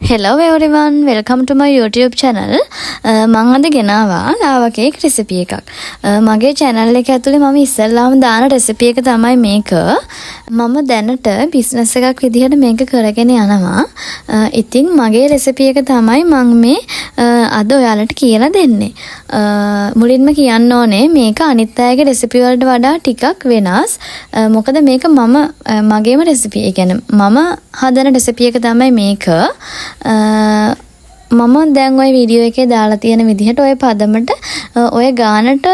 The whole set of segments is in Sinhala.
Hello everyone, welcome to my YouTube channel. මම අද ගෙනාවා ලාවා කේක් රෙසිපි එකක්. මගේ channel එක ඇතුලේ මම ඉස්සෙල්ලාම දාන රෙසිපි එක තමයි මේක. මම දැනට බිස්නස් එකක් විදිහට මේක කරගෙන යනවා. ඉතින් මගේ රෙසිපි එක තමයි මම මේ අද ඔයාලට කියලා දෙන්නේ. මුලින්ම කියන්න ඕනේ මේක අනිත් අයගේ රෙසිපි වලට වඩා ටිකක් වෙනස්. මොකද මේක මගේම රෙසිපි. ඒ කියන්නේ මම හදන රෙසිපි එක තමයි මේක. මම දැන් ওই වීඩියෝ එකේ දාලා තියෙන විදිහට ওই පදමට ඔය ගානට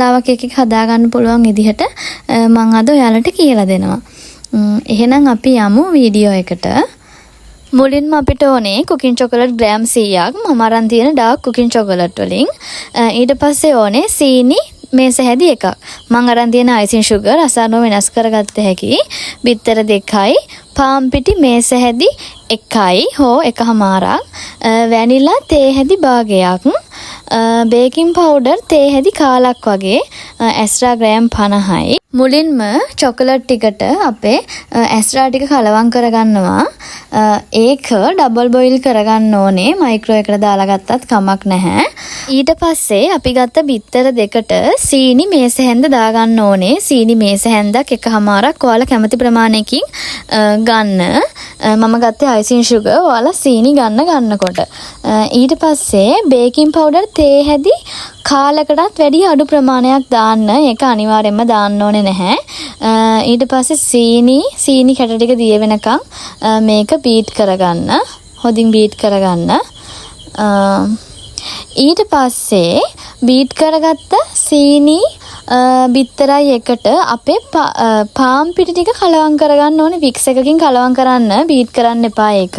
ලාවා කේක් එක හදා ගන්න පුළුවන් විදිහට මම අද ඔයාලට කියලා දෙනවා. එහෙනම් අපි යමු වීඩියෝ එකට. මුලින්ම අපිට ඕනේ කුකින් චොකලට් ග්‍රෑම් 100ක් මම අරන් තියෙන ඩාර්ක් කුකින් චොකලට් වලින්. ඊට පස්සේ ඕනේ සීනි මේස හැදි එකක්. මම අරන් තියෙන අයිසින් සුගර් අසානෝ වෙනස් කරගත්ත හැකි. බිත්තර 2යි, පාම් පිටි මේස හැදි 1යි හෝ 1මාරක්, වැනිලා තේ හැදි භාගයක්, බේකින් පවුඩර් තේ හැදි කාලක් වගේ, එක්ස්ට්‍රා ග්‍රෑම් 50යි. මුලින්ම චොකලට් ටිකට අපේ එක්ස්ට්‍රා ටික කලවම් කරගන්නවා. ඒක ඩබල් බොයිල් කරගන්න ඕනේ. මයික්‍රෝ එකට දාලා ගත්තත් කමක් නැහැ. ඊට පස්සේ අපි ගත්ත බිත්තර දෙකට සීනි මේස හැන්ද දාගන්න ඕනේ. සීනි මේස හැන්දක් 1මාරක් ඔයාලා කැමති ප්‍රමාණයකින් ගන්න. මම ගත්තේ අයිසින් සුගර්. ඔයාලා සීනි ගන්නකොට. ඊට පස්සේ බේකින් පවුඩර් තේ හැදි කාලකටත් වැඩි අඩු ප්‍රමාණයක් දාන්න. ඒක අනිවාර්යයෙන්ම දාන්න ඕනේ නැහැ. ඊට පස්සේ සීනි කැට ටික දිය වෙනකන් මේක බීට් කරගන්න. හොඳින් බීට් කරගන්න. ඊට පස්සේ බීට් කරගත්ත සීනි බිත්තරයි එකට අපේ පාම් පිටි ටික කලවම් කරගන්න ඕනේ. වික්ස් එකකින් කලවම් කරන්න, බීට් කරන්න එපා ඒක.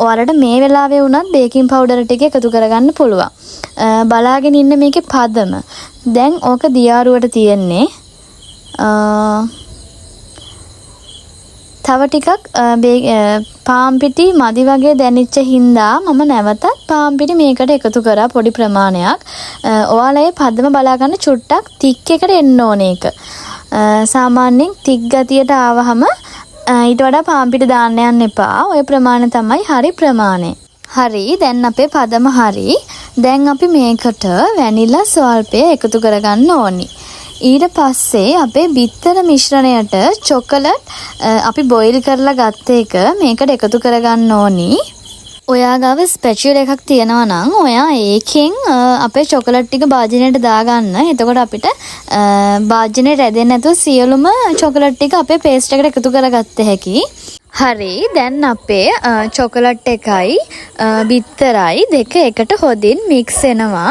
ඔයාලට මේ වෙලාවේ වුණත් බේකින් පවුඩර් ටික එකතු කරගන්න පුළුවන්. බලාගෙන ඉන්න මේකේ පදම. දැන් ඕක දියාරුවට තියෙන්නේ. තව ටිකක් පාම් පිටි මදි වගේ දැනෙච්ච හින්දා මම නැවතත් පාම් පිටි මේකට එකතු කරා පොඩි ප්‍රමාණයක්. ඔයාලා ඒ පදම බලා ගන්න චුට්ටක් තික් එකට එන්න ඕනේ ඒක. සාමාන්‍යයෙන් තික් ගතියට ආවහම ඊට වඩා පාම් පිටි දාන්න යන්න එපා. ඔය ප්‍රමාණය තමයි හරි ප්‍රමාණය. හරි, දැන් අපේ පදම හරි. දැන් අපි මේකට වැනිලා ස්වල්පය එකතු කරගන්න ඕනි. ඊට පස්සේ අපේ බිත්තර මිශ්‍රණයට චොකලට් අපි බොයිල් කරලා ගත්ත එක මේකට එකතු කරගන්න ඕනි. ඔයා ගාව ස්පැචුල එකක් තියෙනවා නම් ඔයා ඒකෙන් අපේ චොකලට් ටික භාජනයට දාගන්න. එතකොට අපිට භාජනයේ රැඳෙන්නේ නැතුව සියලුම චොකලට් ටික අපේ පේස්ට් එකට එකතු කරගත්ත හැකි. හරි, දැන් අපේ චොකලට් එකයි බිත්තරයි දෙක එකට හොදින් මික්ස් වෙනවා.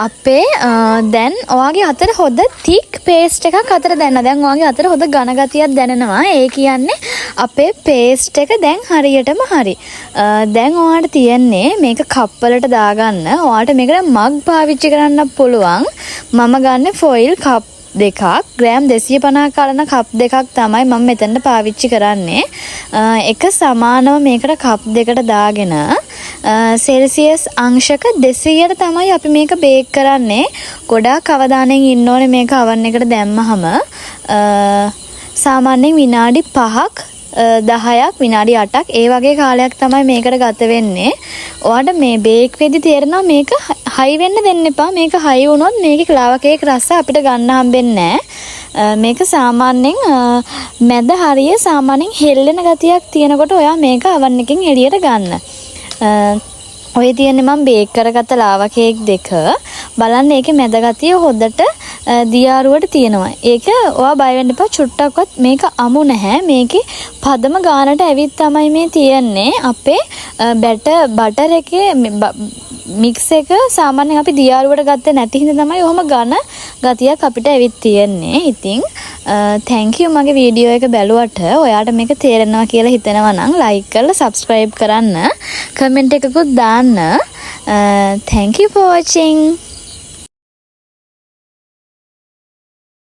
අපේ දැන් ඔයාගේ අතර හොද තික් පේස්ට් එකක් අතර දැනනවා. දැන් ඔයාගේ අතර හොද ඝන ගතියක් දැනෙනවා. ඒ කියන්නේ අපේ පේස්ට් එක දැන් හරියටම හරි. දැන් ඔයාලට තියෙන්නේ මේක කප් වලට දාගන්න. ඔයාලට මේකට මග් පාවිච්චි කරන්න පුළුවන්. මම ගන්න ෆොයිල් කප් දෙකක්, ග්‍රෑම් 250 කලන කප් දෙකක් තමයි මම මෙතනට පාවිච්චි කරන්නේ. එක සමානව මේකට කප් දෙකට දාගෙන සෙල්සියස් අංශක 200ට තමයි අපි මේක බේක් කරන්නේ. ගොඩාක් අවධානයෙන් ඉන්න ඕනේ මේක oven එකට දැම්මහම. සාමාන්‍යයෙන් විනාඩි 5ක් 10ක් විනාඩි 8ක් ඒ වගේ කාලයක් තමයි මේකට ගත වෙන්නේ. ඔයාලට මේ බේක් වෙද්දි තේරෙනවා මේක හයි වෙන්න දෙන්න එපා. මේක හයි වුණොත් මේකේ ලාවා කේක් රස අපිට ගන්න හම්බෙන්නේ නැහැ. මේක සාමාන්‍යයෙන් මැද හරිය සාමාන්‍යයෙන් හෙල්ලෙන ගතියක් තියෙනකොට ඔයා මේක oven එකෙන් එළියට ගන්න. ඔය තියෙන්නේ මම බේක් කරගත්ත ලාවා කේක් දෙක. බලන්න ඒකේ මැද ගතිය හොද්දට දියාරුවට තියෙනවා. ඒක ඔයා බය වෙන්න එපා. චුට්ටක්වත් මේක අමු නැහැ. මේකේ පදම ගානට ඇවිත් තමයි මේ තියෙන්නේ. අපේ බටර් එකේ මික්ස් එක සාමාන්‍යයෙන් අපි දියාරුවට ගත්තේ නැති හින්දා තමයි ඔහොම ඝන ගතියක් අපිට ඇවිත් තියෙන්නේ. ඉතින් thank you මගේ වීඩියෝ එක බැලුවට. ඔයාට මේක තේරෙනවා කියලා හිතෙනවා නම් like කරලා subscribe කරන්න. comment එකකුත් දාන්න. Thank you for watching.